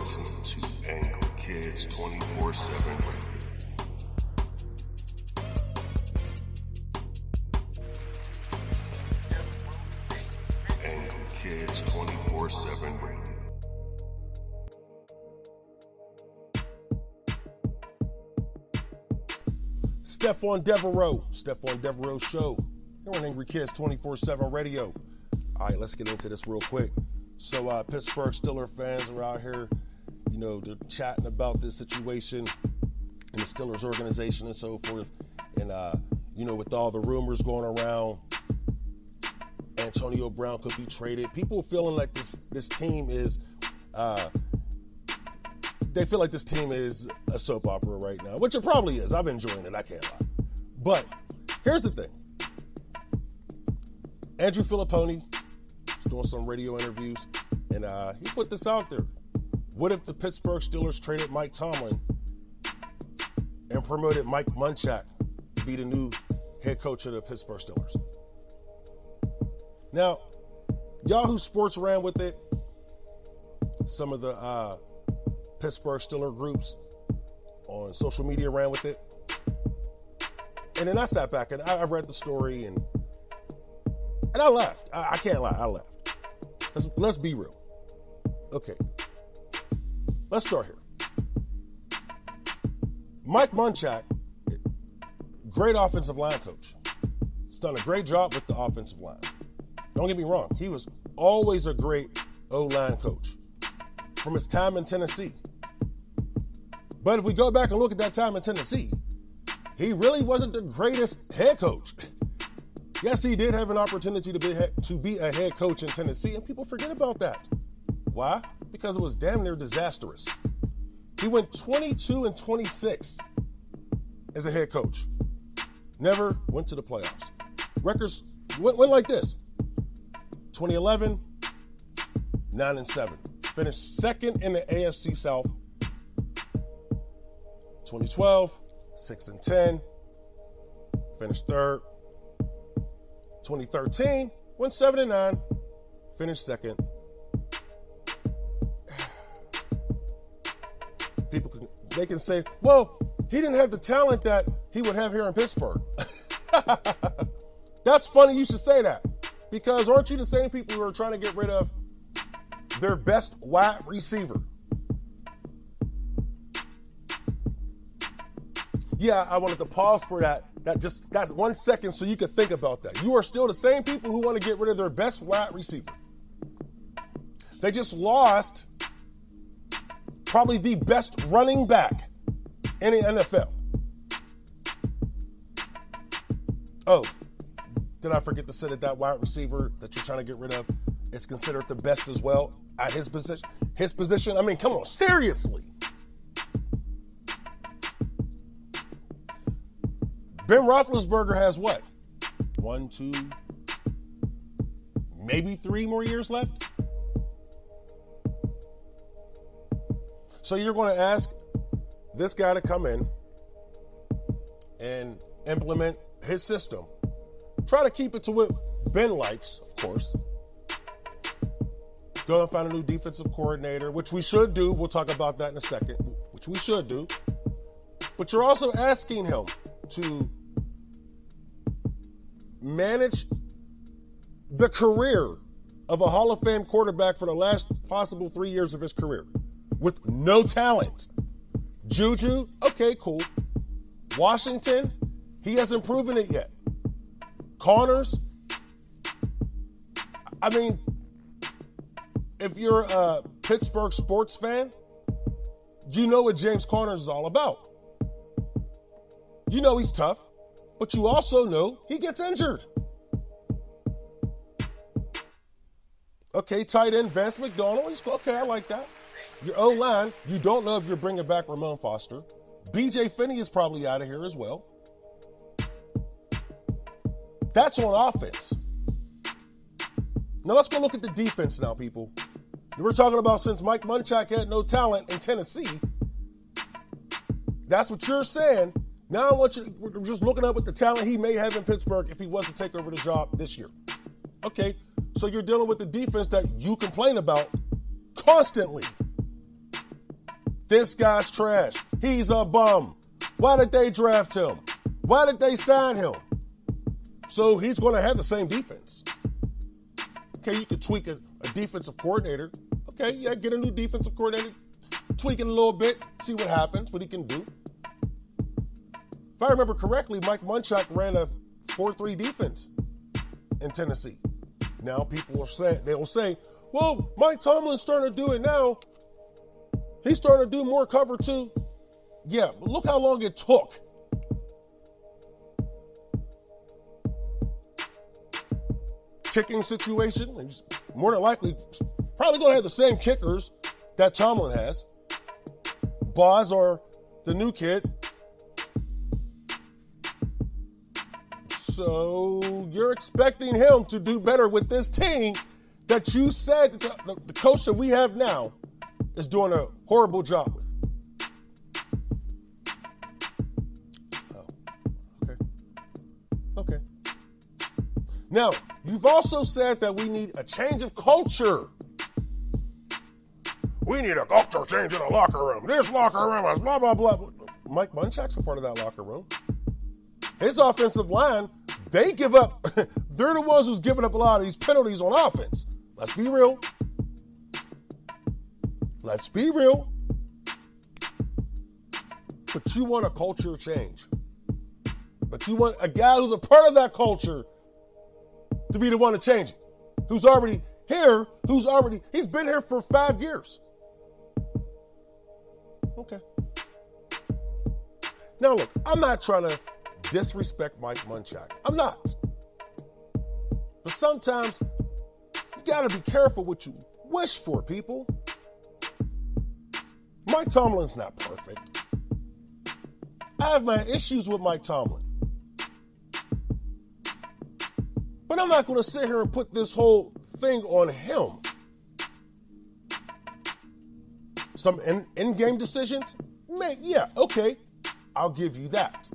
listening to Angle Kids 24/7 Radio. Angle Kids 24/7 Radio. Stephon Devereux Show. Here on Angry Kids 24/7 Radio. All right, let's get into this real quick. So Pittsburgh Steelers fans are out here, they're chatting about this situation in the Steelers organization and so forth. And, with all the rumors going around, Antonio Brown could be traded. People feeling like this team is, they feel like this team is a soap opera right now, which it probably is. I'm enjoying it, I can't lie. But here's the thing. Andrew Filipponi is doing some radio interviews, and he put this out there. What if the Pittsburgh Steelers traded Mike Tomlin and promoted Mike Munchak to be the new head coach of the Pittsburgh Steelers? Now, Yahoo Sports ran with it. Some of the Pittsburgh Steelers groups on social media ran with it. And then I sat back and I read the story and I laughed. I can't lie, I laughed. Let's be real. Okay. Let's start here. Mike Munchak, great offensive line coach. He's done a great job with the offensive line. Don't get me wrong. He was always a great O-line coach from his time in Tennessee. But if we go back and look at that time in Tennessee, he really wasn't the greatest head coach. Yes, he did have an opportunity to be a head coach in Tennessee, and people forget about that. Why? Because it was damn near disastrous. He went 22-26 as a head coach. Never went to the playoffs. Records went like this. 2011, 9-7. Finished second in the AFC South. 2012, 6-10. Finished third. 2013, went 7-9. Finished second. People can say, well, he didn't have the talent that he would have here in Pittsburgh. That's funny you should say that. Because aren't you the same people who are trying to get rid of their best wide receiver? Yeah, I wanted to pause for that's 1 second so you could think about that. You are still the same people who want to get rid of their best wide receiver. They just lost probably the best running back in the NFL. Oh, did I forget to say that wide receiver that you're trying to get rid of is considered the best as well at his position? I mean, come on, seriously. Ben Roethlisberger has what? 1, 2, maybe 3 more years left? So you're going to ask this guy to come in and implement his system. Try to keep it to what Ben likes, of course. Go and find a new defensive coordinator, which we should do. We'll talk about that in a second, which we should do. But you're also asking him to manage the career of a Hall of Fame quarterback for the last possible 3 years of his career with no talent. Juju, okay, cool. Washington, he hasn't proven it yet. Connors, I mean, if you're a Pittsburgh sports fan, you know what James Connors is all about. You know he's tough, but you also know he gets injured. Okay, tight end Vance McDonald, he's okay, I like that. Your O-line, you don't know if you're bringing back Ramon Foster. B.J. Finney is probably out of here as well. That's on offense. Now let's go look at the defense now, people. We're talking about since Mike Munchak had no talent in Tennessee. That's what you're saying. Now I want you, we're just looking at what the talent he may have in Pittsburgh if he was to take over the job this year. Okay, so you're dealing with the defense that you complain about constantly. This guy's trash. He's a bum. Why did they draft him? Why did they sign him? So he's going to have the same defense. Okay, you could tweak a defensive coordinator. Okay, yeah, get a new defensive coordinator. Tweak it a little bit. See what happens, what he can do. If I remember correctly, Mike Munchak ran a 4-3 defense in Tennessee. Now people will say, well, Mike Tomlin's starting to do it now. He's starting to do more cover too. Yeah, but look how long it took. Kicking situation, he's more than likely probably going to have the same kickers that Tomlin has. Boz or the new kid. So you're expecting him to do better with this team that you said the coach that we have now is doing a horrible job with. Okay. Now, you've also said that we need a change of culture. We need a culture change in the locker room. This locker room is blah, blah, blah. Mike Munchak's a part of that locker room. His offensive line, they give up. They're the ones who's giving up a lot of these penalties on offense. Let's be real. Let's be real. But you want a culture change. But you want a guy who's a part of that culture to be the one to change it. Who's already here, he's been here for 5 years. Okay. Now look, I'm not trying to disrespect Mike Munchak. I'm not. But sometimes you gotta be careful what you wish for, people. Mike Tomlin's not perfect. I have my issues with Mike Tomlin. But I'm not going to sit here and put this whole thing on him. Some in-game decisions? Yeah, okay. I'll give you that.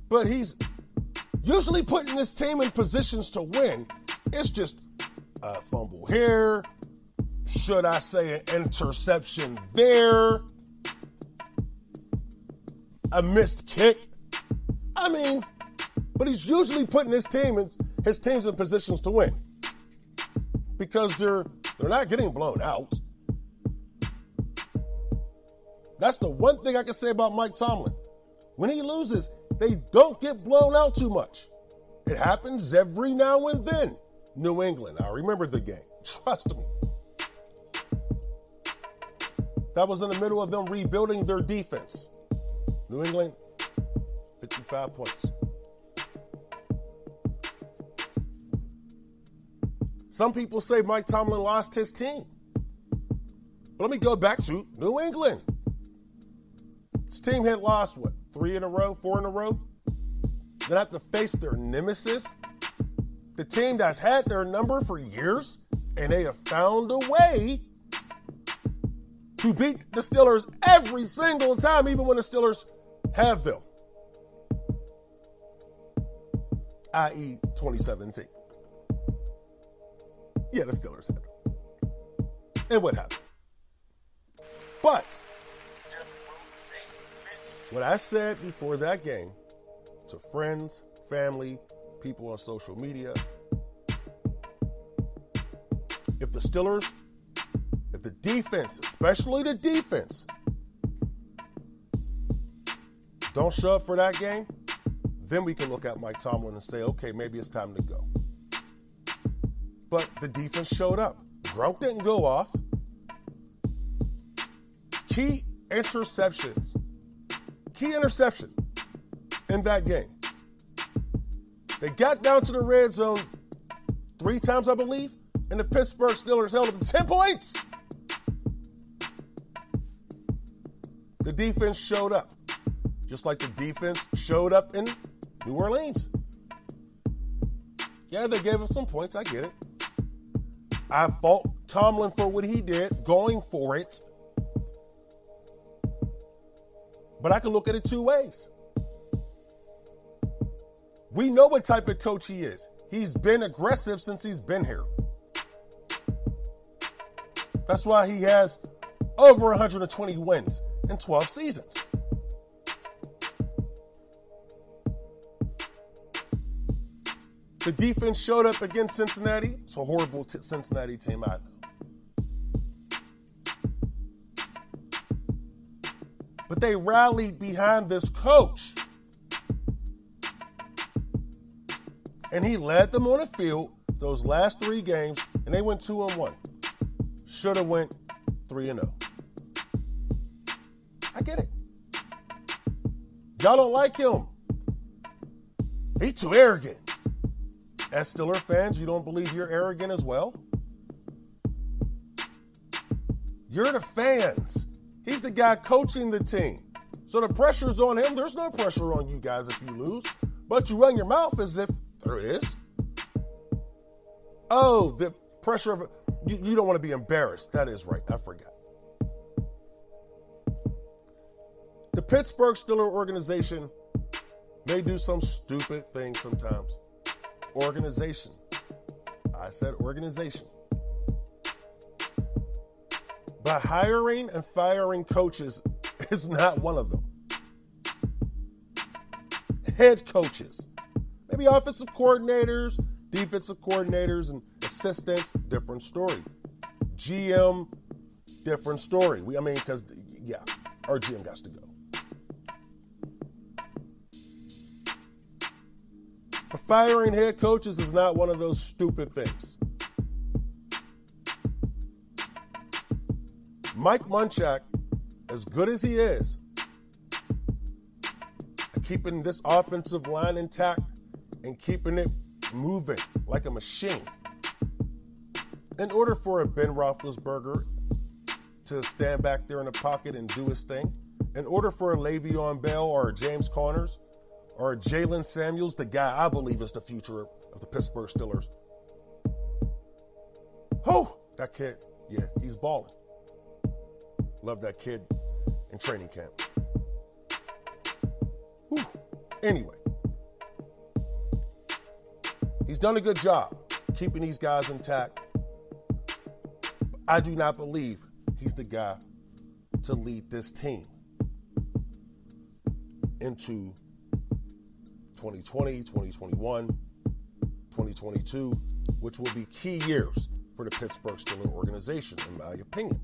But he's usually putting this team in positions to win. It's just a fumble here. Should I say an interception there? A missed kick? I mean, but he's usually putting his teams in positions to win. Because they're not getting blown out. That's the one thing I can say about Mike Tomlin. When he loses, they don't get blown out too much. It happens every now and then. New England, I remember the game. Trust me. That was in the middle of them rebuilding their defense. New England, 55 points. Some people say Mike Tomlin lost his team. But let me go back to New England. This team had lost, 3 in a row, 4 in a row? Then have to face their nemesis, the team that's had their number for years, and they have found a way to beat the Steelers every single time, even when the Steelers have them. I.e. 2017. Yeah, the Steelers had them. And what happened? But what I said before that game to friends, family, people on social media, if the defense, especially the defense, don't show up for that game, then we can look at Mike Tomlin and say, okay, maybe it's time to go. But the defense showed up. Gronk didn't go off. Key interception in that game. They got down to the red zone 3 times, I believe, and the Pittsburgh Steelers held them to 10 points. The defense showed up, just like the defense showed up in New Orleans. Yeah, they gave us some points. I get it. I fault Tomlin for what he did, going for it. But I can look at it 2 ways. We know what type of coach he is. He's been aggressive since he's been here. That's why he has over 120 wins in 12 seasons. The defense showed up against Cincinnati. It's a horrible Cincinnati team, I know. But they rallied behind this coach. And he led them on the field those last 3 games, and they went 2-1. Should have went 3-0. I get it. Y'all don't like him. He's too arrogant. As Steeler fans, you don't believe you're arrogant as well? You're the fans. He's the guy coaching the team. So the pressure's on him. There's no pressure on you guys if you lose. But you run your mouth as if there is. Oh, the pressure of you don't want to be embarrassed. That is right. I forgot. The Pittsburgh Steelers organization may do some stupid things sometimes. Organization. I said organization. But hiring and firing coaches is not one of them. Head coaches. Maybe offensive coordinators, defensive coordinators, and assistants, different story. GM, different story. Because our GM got to go. But firing head coaches is not one of those stupid things. Mike Munchak, as good as he is, at keeping this offensive line intact and keeping it moving like a machine. In order for a Ben Roethlisberger to stand back there in the pocket and do his thing, in order for a Le'Veon Bell or a James Connors or Jalen Samuels, the guy I believe is the future of the Pittsburgh Steelers. Oh, that kid, he's balling. Love that kid in training camp. Whew. Anyway, he's done a good job keeping these guys intact. I do not believe he's the guy to lead this team into 2020, 2021, 2022, which will be key years for the Pittsburgh Steelers organization, in my opinion.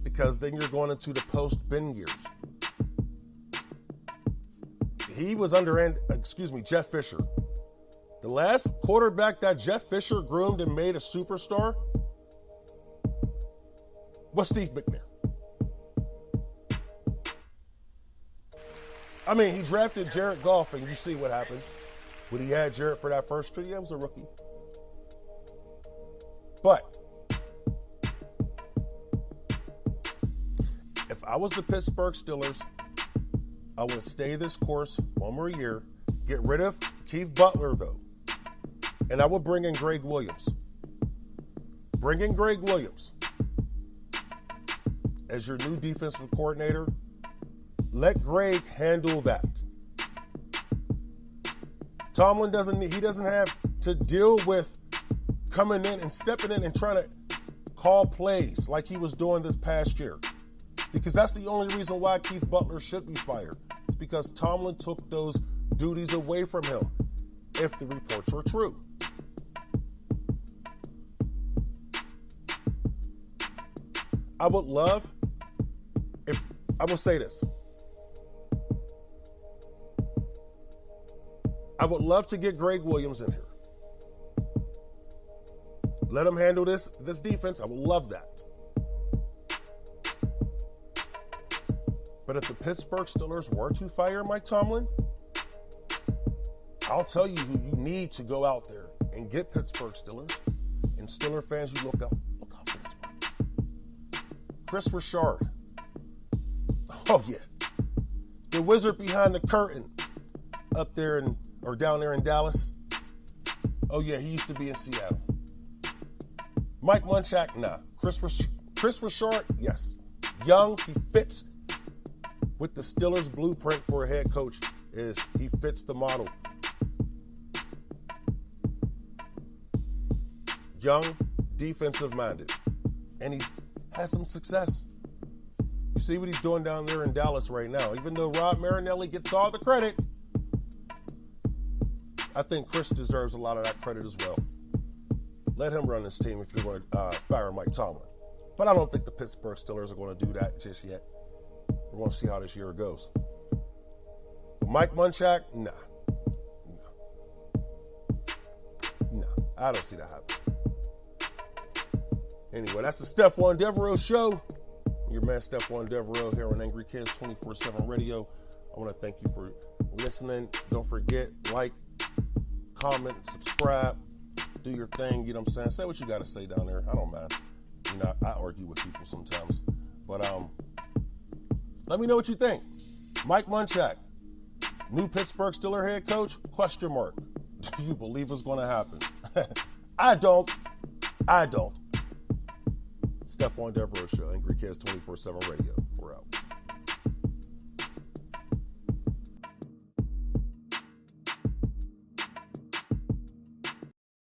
Because then you're going into the post-Ben years. He was under, Jeff Fisher. The last quarterback that Jeff Fisher groomed and made a superstar was Steve McNair. He drafted Jared Goff, and you see what happened. When he had Jared for that first year, it was a rookie. But if I was the Pittsburgh Steelers, I would stay this course one more year, get rid of Keith Butler, though, and I would bring in Greg Williams. Bring in Greg Williams as your new defensive coordinator. Let Greg handle that. Tomlin doesn't have to deal with coming in and stepping in and trying to call plays like he was doing this past year. Because that's the only reason why Keith Butler should be fired. It's because Tomlin took those duties away from him, if the reports are true. I will say this. I would love to get Greg Williams in here. Let him handle this defense. I would love that. But if the Pittsburgh Steelers were to fire Mike Tomlin, I'll tell you who you need to go out there and get Pittsburgh Steelers. And Steeler fans, you look out for this one. Chris Richard. Oh, yeah. The wizard behind the curtain up there or down there in Dallas. Oh, yeah, he used to be in Seattle. Mike Munchak, nah. Chris Richard, yes. Young, he fits with the Steelers' blueprint for a head coach. He fits the model. Young, defensive-minded. And has some success. You see what he's doing down there in Dallas right now. Even though Rod Marinelli gets all the credit, I think Chris deserves a lot of that credit as well. Let him run this team if you're going to fire Mike Tomlin. But I don't think the Pittsburgh Steelers are going to do that just yet. We're going to see how this year goes. But Mike Munchak, nah. I don't see that happening. Anyway, that's the Stephon Devereux Show. Your man Stephon Devereux here on Angry Kids 24/7 Radio. I want to thank you for listening. Don't forget, like, comment, subscribe, do your thing. You know what I'm saying? Say what you got to say down there. I don't mind. You know, I argue with people sometimes. But let me know what you think. Mike Munchak, new Pittsburgh Steelers head coach? Question mark. Do you believe it's going to happen? I don't. Stephon Devereux Show, Angry Kids 24/7 Radio. We're out.